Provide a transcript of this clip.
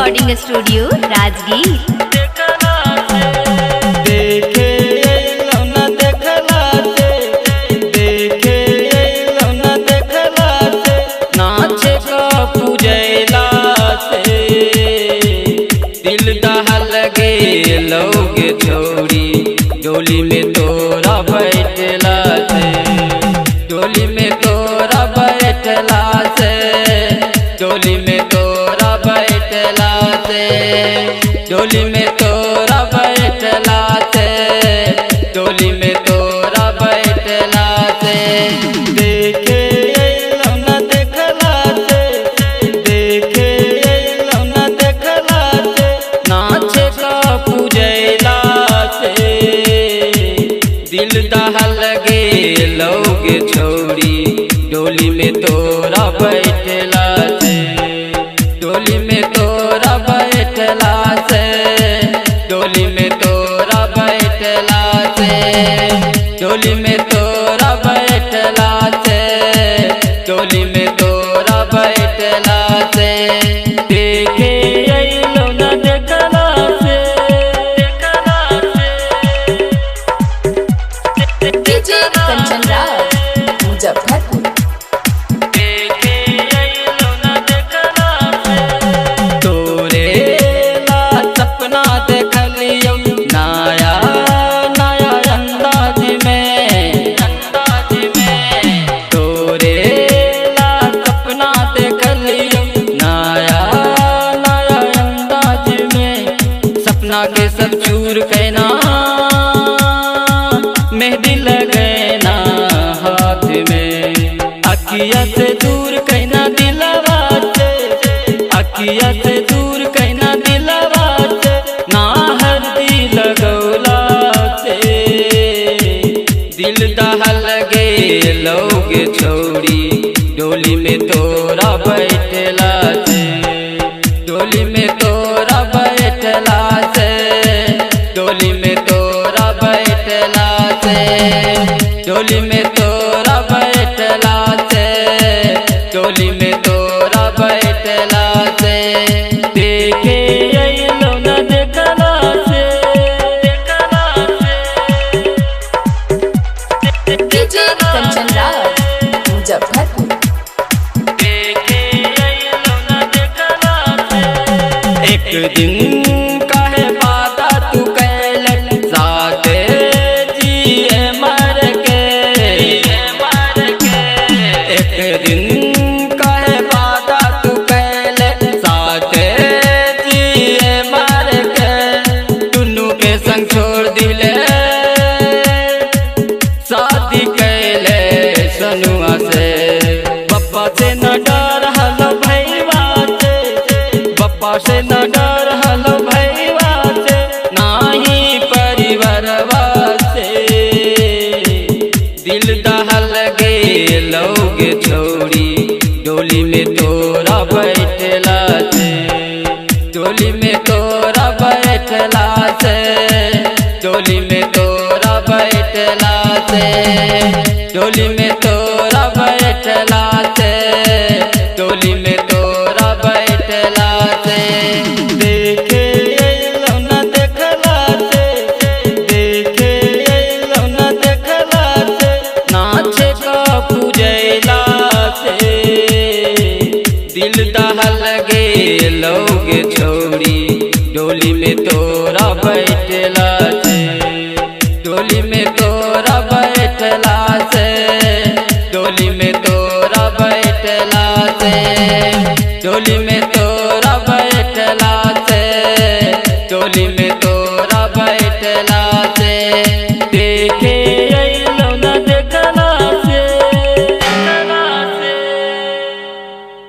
Recording studio Rajgir. देखे लौना देखला से, देखे लौना देखला से, नाचे का पूजैला से दिल दहल गे लोग छोड़ी डोली में तोरा बैठला से, डोली में तोरा बैठला से, डोली में तोरा बैठला से, डोली में तोरा बैठला से, डोली में तोरा बैठला से। देखे लौना देखला से, देखे लौना देखला से, नाचे का पूजैला से दिल दहल गे लोग छोड़ी डोली में तोरा बैठला से, डोली में तोरा बैठला से, डोली में तोरा बैठला से, डोली में तोरा बैठला से, डोली में तोरा बैठला से। देखे लौना देखला से, देखला से, डीजे कंचन राज मुजफ्फरपुर। देखे लौना देखला से, तोरे ला सपना देखलियो नया नया अंदाज में, अंदाज में, तोरे ला सपना देखलियो नया नया अंदाज में, सपना के सब चूर कहना मेहंदी लगैना हाथ में, अखिया से दूर कहना दिलवा से, अखिया से दूर कहना दिलवा से, ना हल्दी लगौला से दिल दहल गे लोग छोड़ी डोली में तोरा बैठला से, डोली में तोरा बैठला से, डोली में तोरा बैठला से, डोली में तोरा बैठला से, डोली में तोरा बैठला से। देखे लौना देखला से, देखला से, डीजे कंचन राज मुजफ्फरपुर। देखे लौना देखला से। एक दिन काहे वादा तू कैलक साथे जिए मर के, मर के, एक दिन काहे वादा तू कैलक साथे जिए मर के, दुनू के संग छोड़ दिले शादी कैले सनुआ से, पप्पा से न डर हलो भैया से, पप्पा से न डर हलो भैया से, नाही परिवारवा से दिल दहल गे लोग छोड़ी डोली में तोरा बैठला से, डोली में तोरा बैठला से, डोली में तोरा बैठला से, डोली में तोरा बैठला से, डोली में तोरा बैठला से। देखे लौना देखला से, देखे लौना देखला से, नाचे का पूजैला से दिल दहल गे लोग छोड़ी डोली में तोरा बैठला से।